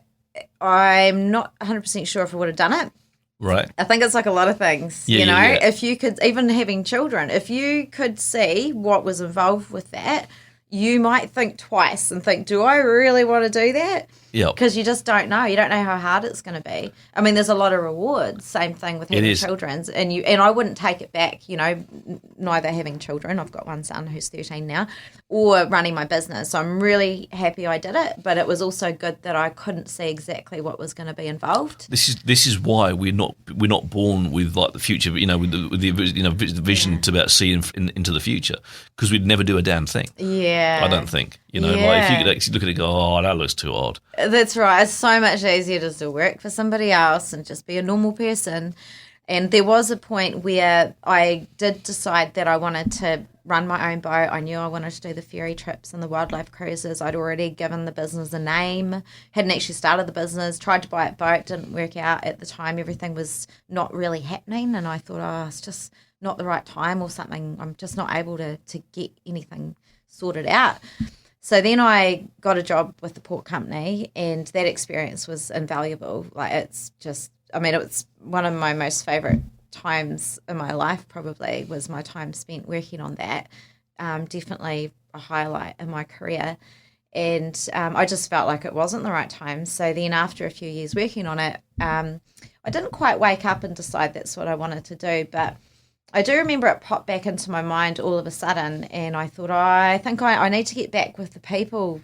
not 100% sure if I would have done it. Right. I think it's like a lot of things, if you could, even having children, if you could see what was involved with that, you might think twice and think, do I really want to do that? Yeah. Because you just don't know. You don't know how hard it's going to be. I mean, there's a lot of rewards. Same thing with having children. And I wouldn't take it back, you know, neither having children. I've got one son who's 13 now, or running my business. So I'm really happy I did it. But it was also good that I couldn't see exactly what was going to be involved. This is why we're not born with like the future, you know, with the vision to about seeing into the future, because we'd never do a damn thing. Yeah. I don't think. You know, like if you could actually look at it and go, oh, that looks too hard. That's right. It's so much easier to still work for somebody else and just be a normal person. And there was a point where I did decide that I wanted to run my own boat. I knew I wanted to do the ferry trips and the wildlife cruises. I'd already given the business a name, hadn't actually started the business, tried to buy a boat, didn't work out at the time. Everything was not really happening. And I thought, it's just not the right time or something. I'm just not able to get anything sorted out. So then I got a job with the port company, and that experience was invaluable. Like, it's just, I mean, it was one of my most favourite times in my life, probably, was my time spent working on that. Definitely a highlight in my career. And I just felt like it wasn't the right time. So then after a few years working on it, I didn't quite wake up and decide that's what I wanted to do, but I do remember it popped back into my mind all of a sudden, and I thought, I think I need to get back with the people,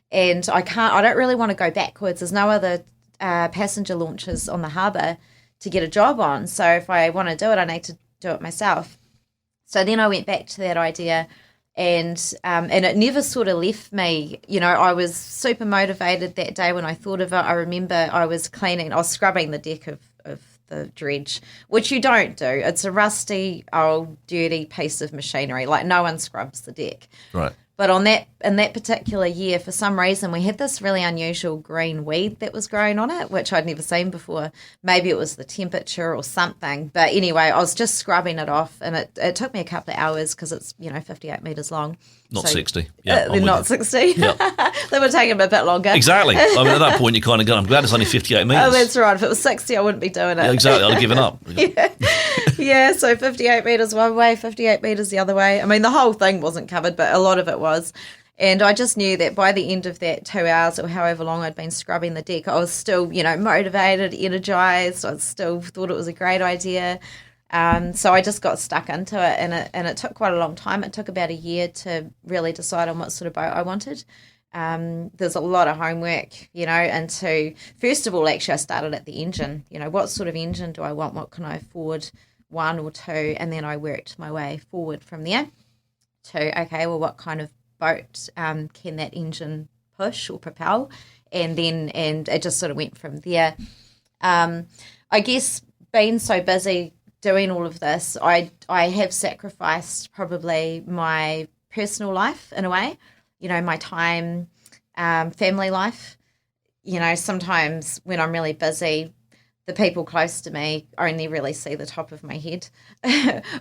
and I don't really want to go backwards. There's no other passenger launches on the harbour to get a job on, so if I want to do it, I need to do it myself. So then I went back to that idea, and it never sort of left me. You know, I was super motivated that day when I thought of it. I remember I was scrubbing the deck of the dredge, which you don't do. It's a rusty, old, dirty piece of machinery. Like, no one scrubs the deck. Right. But in that particular year, for some reason, we had this really unusual green weed that was growing on it, which I'd never seen before. Maybe it was the temperature or something. But anyway, I was just scrubbing it off, and it took me a couple of hours because it's, 58 metres long. Not 60. Yeah, they're not 60. Yeah. They were taking a bit longer. Exactly. I mean, at that point, you kind of go, I'm glad it's only 58 metres. Oh, that's right. If it was 60, I wouldn't be doing it. Yeah, exactly. I'd have given up. Yeah, so 58 metres one way, 58 metres the other way. I mean, the whole thing wasn't covered, but a lot of it was. And I just knew that by the end of that 2 hours or however long I'd been scrubbing the deck, I was still, motivated, energised. I still thought it was a great idea. So I just got stuck into it, and it took quite a long time. It took about a year to really decide on what sort of boat I wanted. There's a lot of homework, and first of all, actually, I started at the engine. What sort of engine do I want? What can I afford? One or two, and then I worked my way forward from there to, okay, well, what kind of boat can that engine push or propel? And it just sort of went from there. I guess being so busy doing all of this, I have sacrificed probably my personal life in a way, my time, family life. Sometimes when I'm really busy, the people close to me only really see the top of my head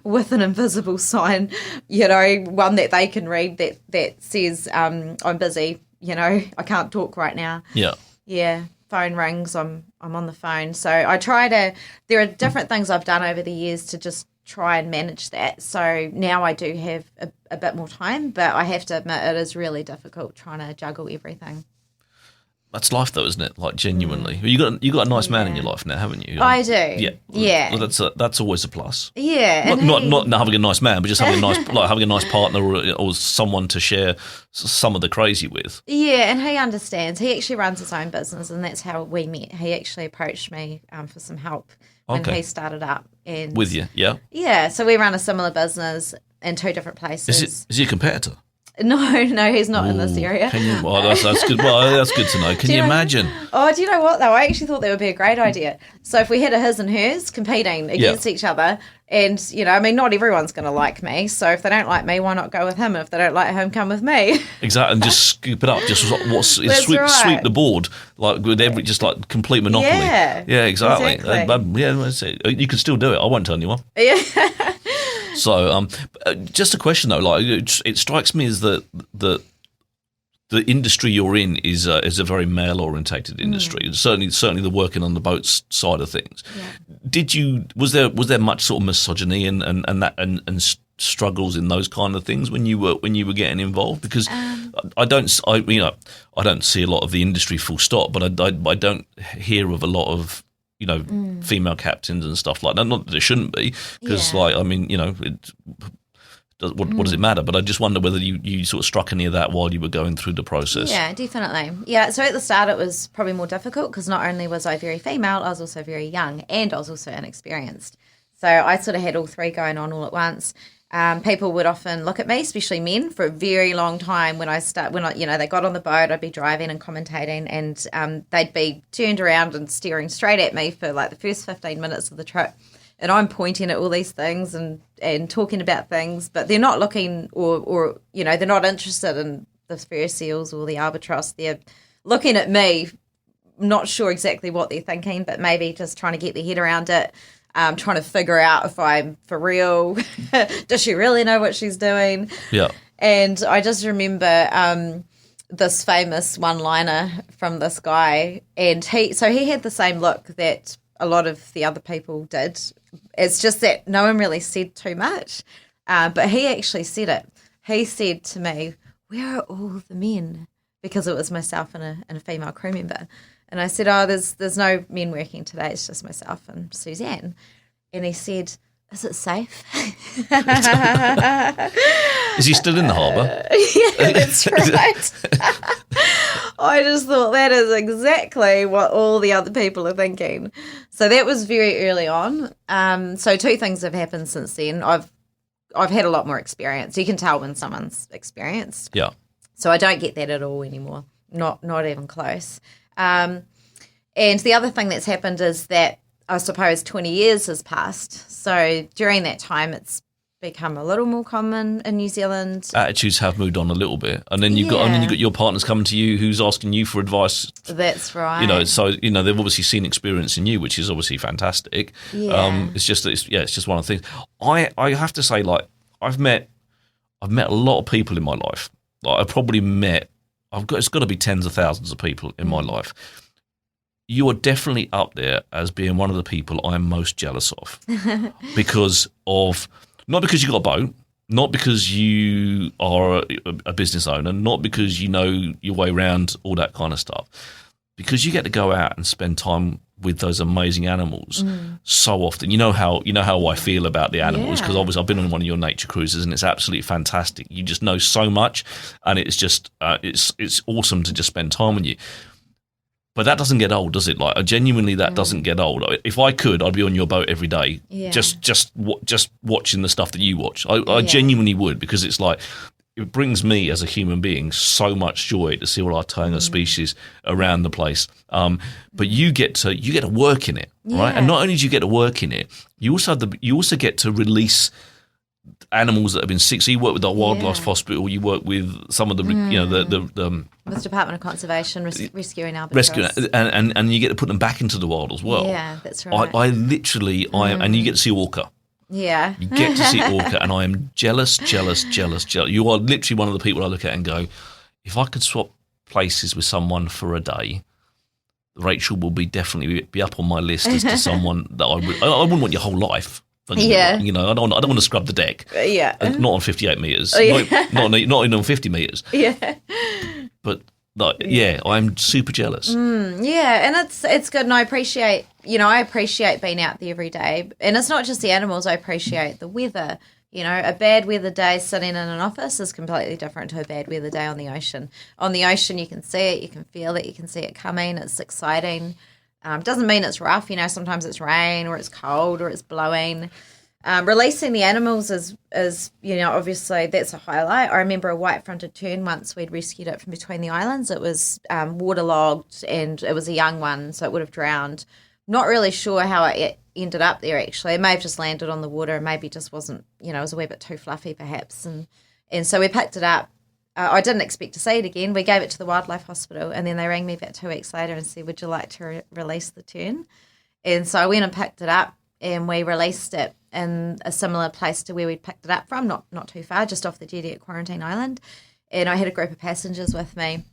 with an invisible sign, one that they can read that says, I'm busy, I can't talk right now. Yeah. Yeah. Phone rings, I'm on the phone. So there are different things I've done over the years to just try and manage that. So now I do have a bit more time, but I have to admit it is really difficult trying to juggle everything. That's life, though, isn't it? Like, genuinely, you got a nice man in your life now, haven't you? I do. Yeah. Well, that's always a plus. Yeah. Not having a nice man, but just having a nice partner or someone to share some of the crazy with. Yeah, and he understands. He actually runs his own business, and that's how we met. He actually approached me for some help when he started up. And with you, yeah. Yeah, so we run a similar business in 2 different places. Is he a competitor? No, he's not in this area. That's good. Well, that's good to know. Can you imagine? Oh, do you know what though? I actually thought that would be a great idea. So if we had a his and hers competing against each other, and not everyone's going to like me. So if they don't like me, why not go with him? If they don't like him, come with me. Exactly, and just scoop it up. Just sweep the board like with every like complete monopoly. Yeah, exactly. You can still do it. I won't tell anyone. Yeah. So, just a question though. Like, it strikes me as that the industry you're in is a very male orientated industry. Certainly the working on the boats side of things. Yeah. Was there much sort of misogyny and struggles in those kind of things when you were getting involved? Because I don't see a lot of the industry full stop, but I don't hear of a lot of female captains and stuff like that. Not that there shouldn't be, because what does it matter? But I just wonder whether you sort of struck any of that while you were going through the process. Yeah, definitely. Yeah, so at the start it was probably more difficult because not only was I very female, I was also very young and I was also inexperienced. So I sort of had all 3 going on all at once. People would often look at me, especially men, for a very long time when they got on the boat, I'd be driving and commentating, and they'd be turned around and staring straight at me for like the first 15 minutes of the trip. And I'm pointing at all these things and talking about things, but they're not looking or they're not interested in the fur seals or the albatross. They're looking at me, not sure exactly what they're thinking, but maybe just trying to get their head around it. Trying to figure out if I'm for real. Does she really know what she's doing? Yeah. And I just remember this famous one-liner from this guy, and he had the same look that a lot of the other people did. It's just that no one really said too much, but he actually said it. He said to me, "Where are all the men?" Because it was myself and a female crew member. And I said, there's no men working today. It's just myself and Suzanne. And he said, is it safe? Is he still in the harbour? Yeah, that's right. I just thought that is exactly what all the other people are thinking. So that was very early on. So 2 things have happened since then. I've had a lot more experience. You can tell when someone's experienced. Yeah. So I don't get that at all anymore. Not even close. And the other thing that's happened is that I suppose 20 years has passed. So during that time, it's become a little more common in New Zealand. Attitudes have moved on a little bit, and then you've got your partners coming to you who's asking you for advice. That's right. So they've obviously seen experience in you, which is obviously fantastic. Yeah. It's just one of the things. I have to say, like, I've met a lot of people in my life. Like, it's got to be tens of thousands of people in my life. You are definitely up there as being one of the people I am most jealous of not because you got a boat, not because you are a business owner, not because you know your way around all that kind of stuff, because you get to go out and spend time with those amazing animals so often. You know how I feel about the animals, because obviously I've been on one of your nature cruises and it's absolutely fantastic. You just know so much, and it's just it's awesome to just spend time with you. But that doesn't get old, does it? Like, genuinely, that doesn't get old. If I could, I'd be on your boat every day, just watching the stuff that you watch. I genuinely would, because it's like, it brings me as a human being so much joy to see all our tainga species around the place. But you get to work in it, right? And not only do you get to work in it, you also get to release animals that have been sick. So you work with the wildlife hospital. You work with some of the with Department of Conservation rescuing albatross, and you get to put them back into the wild as well. Yeah, that's right. I literally am, and you get to see orca. Yeah, you get to see orca, and I am jealous. You are literally one of the people I look at and go, if I could swap places with someone for a day, Rachel will definitely be up on my list as to someone that I wouldn't want your whole life. Yeah, I don't want to scrub the deck. Yeah, not on 58 meters. Not even on 50 meters. Yeah, but Like, yeah, I'm super jealous. Yeah, and it's good, and I appreciate being out there every day. And it's not just the animals, I appreciate the weather. A bad weather day sitting in an office is completely different to a bad weather day on the ocean. On the ocean, you can see it, you can feel it, you can see it coming. It's exciting. Doesn't mean it's rough. Sometimes it's rain or it's cold or it's blowing. Releasing the animals is obviously that's a highlight. I remember a white-fronted tern once. We'd rescued it from between the islands. It was waterlogged and it was a young one, so it would have drowned. Not really sure how it ended up there, actually. It may have just landed on the water and maybe just wasn't, it was a wee bit too fluffy perhaps. And so we picked it up. I didn't expect to see it again. We gave it to the wildlife hospital and then they rang me about 2 weeks later and said, would you like to release the tern? And so I went and picked it up and we released it in a similar place to where we picked it up from, not too far, just off the jetty at Quarantine Island. And I had a group of passengers with me.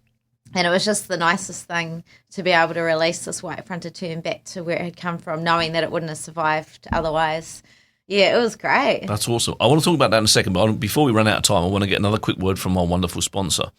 And it was just the nicest thing to be able to release this white-fronted tern back to where it had come from, knowing that it wouldn't have survived otherwise. Yeah, it was great. That's awesome. I want to talk about that in a second, but before we run out of time, I want to get another quick word from our wonderful sponsor.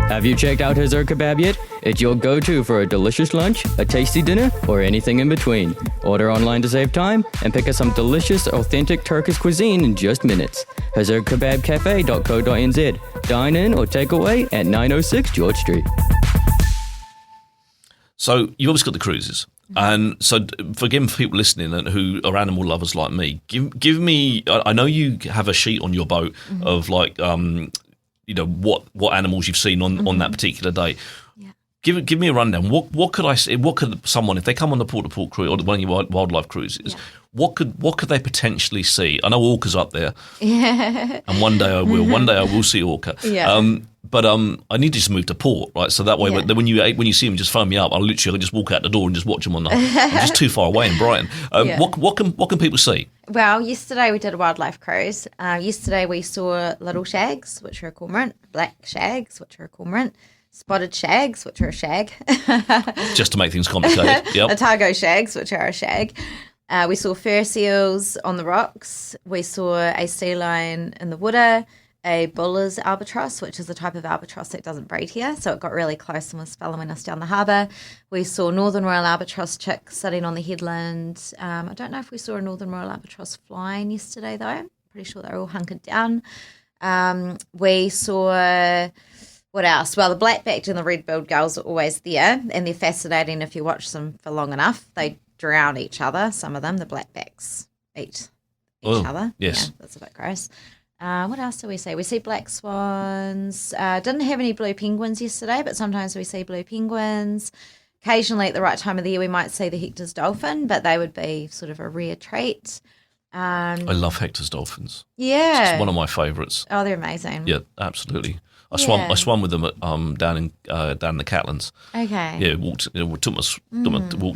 Have you checked out Hazur Kebab yet? It's your go-to for a delicious lunch, a tasty dinner, or anything in between. Order online to save time and pick up some delicious, authentic Turkish cuisine in just minutes. HazurKebabCafe.co.nz. Dine in or take away at 906 George Street. So you've obviously got the cruises. And so for people listening and who are animal lovers like me, give me, I know you have a sheet on your boat of like, what animals you've seen on that particular day. Yeah. Give me a rundown. What could I see? What could someone, if they come on the port to port cruise or one of your wildlife cruises, what could they potentially see? I know orcas up there. Yeah. And one day I will. One day I will see orca. Yeah. But I need to just move to port, right? So that way, when you see them, just phone me up. I'll just walk out the door and just watch them on I'm just too far away in Brighton. What can people see? Well, yesterday we did a wildlife cruise. Yesterday we saw little shags, which are a cormorant, black shags, which are a cormorant, spotted shags, which are a shag. Just to make things complicated. Yep. Otago shags, which are a shag. We saw fur seals on the rocks. We saw a sea lion in the water. A buller's albatross, which is a type of albatross that doesn't breed here. So it got really close and was following us down the harbour. We saw northern royal albatross chicks sitting on the headland. I don't know if we saw a northern royal albatross flying yesterday, though. I'm pretty sure they're all hunkered down. We saw, what else? Well, the black-backed and the red-billed gulls are always there, and they're fascinating if you watch them for long enough. They drown each other, some of them. The black-backs eat each other. Yes. Yeah, that's a bit gross. What else do we see? We see black swans. Didn't have any blue penguins yesterday, but sometimes we see blue penguins. Occasionally at the right time of the year we might see the Hector's dolphin, but they would be sort of a rare treat. I love Hector's dolphins. Yeah. It's one of my favourites. Oh, they're amazing. Yeah, absolutely. I swam with them at, down in the Catlins. Okay. Yeah, walked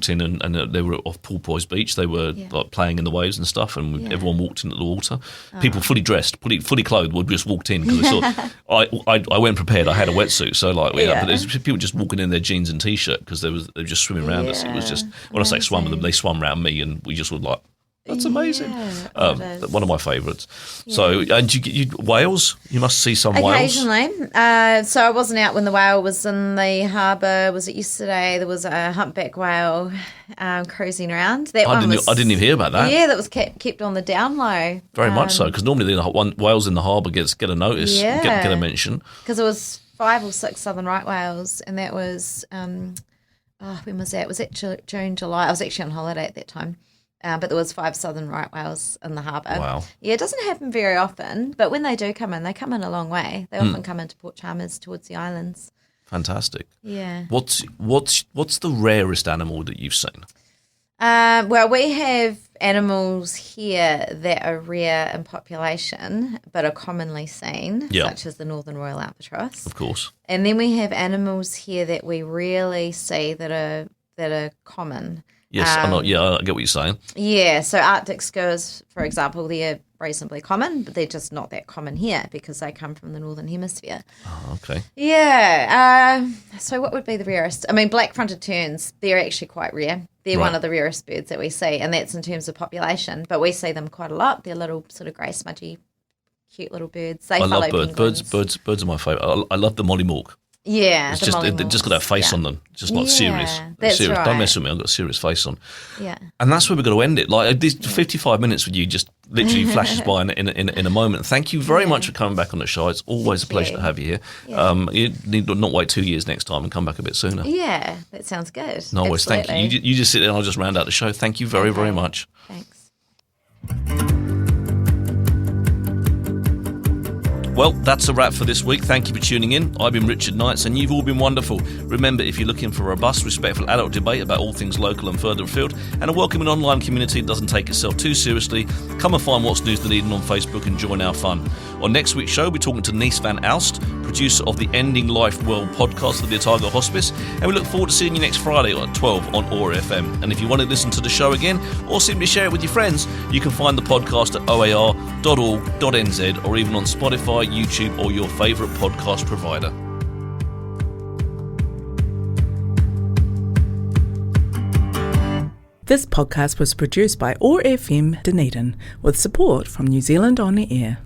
in and they were off Porpoise Beach. They were like playing in the waves and stuff, and everyone walked into the water. People fully dressed, fully clothed, would just walked in because they saw. I went prepared. I had a wetsuit, so but there's people just walking in their jeans and t-shirt because they were just swimming around us. It was just when I say swam with them, they swam around me, and we just were like. That's amazing. Yeah, one of my favourites. Yeah. So, and you whales? You must see some whales. Occasionally. So I wasn't out when the whale was in the harbour. Was it yesterday? There was a humpback whale cruising around. I didn't even hear about that. Yeah, that was kept on the down low. Very much so, because normally whales in the harbour get a notice, get a mention. Because it was 5 or 6 southern right whales, and that was when was that? Was that June, July? I was actually on holiday at that time. But there was 5 southern right whales in the harbour. Wow. Yeah, it doesn't happen very often, but when they do come in, they come in a long way. They often come into Port Chalmers towards the islands. Fantastic. Yeah. What's the rarest animal that you've seen? Well, we have animals here that are rare in population but are commonly seen, such as the northern royal albatross. Of course. And then we have animals here that we rarely see that are common. Yes, I get what you're saying. Yeah, so Arctic skurs, for example, they're reasonably common, but they're just not that common here because they come from the northern hemisphere. Oh, okay. Yeah. So what would be the rarest? I mean, black-fronted terns, they're actually quite rare. They're one of the rarest birds that we see, and that's in terms of population, but we see them quite a lot. They're little sort of grey, smudgy cute little birds. They I follow love birds. penguins. Birds are my favourite. I love the mollymawk. Yeah, It's the just molly they just got that morphs, face yeah. on them. It's just not Yeah, serious. that's serious. right. Don't mess with me. I've got a serious face on. Yeah. And that's where we're going to end it. Like this 55 minutes with you just literally flashes by in a moment. Thank you very much for coming back on the show. It's always a pleasure to have you here. Yeah. You need not wait 2 years next time and come back a bit sooner. Yeah, that sounds good. No worries. Thank you. Absolutely. You just sit there and I'll just round out the show. Thank you very, very much. Thanks. Well, that's a wrap for this week. Thank you for tuning in. I've been Richard Knights and you've all been wonderful. Remember, if you're looking for a robust, respectful adult debate about all things local and further afield, and a welcoming online community that doesn't take itself too seriously, come and find What's News Dunedin on Facebook and join our fun. On next week's show, we're talking to Nice Van Alst, producer of the Ending Life Well podcast of the Otago Hospice, and we look forward to seeing you next Friday at 12 on OAR FM. And if you want to listen to the show again, or simply share it with your friends, you can find the podcast at oar.org.nz or even on Spotify, YouTube, or your favourite podcast provider. This podcast was produced by OAR FM Dunedin with support from New Zealand On the Air.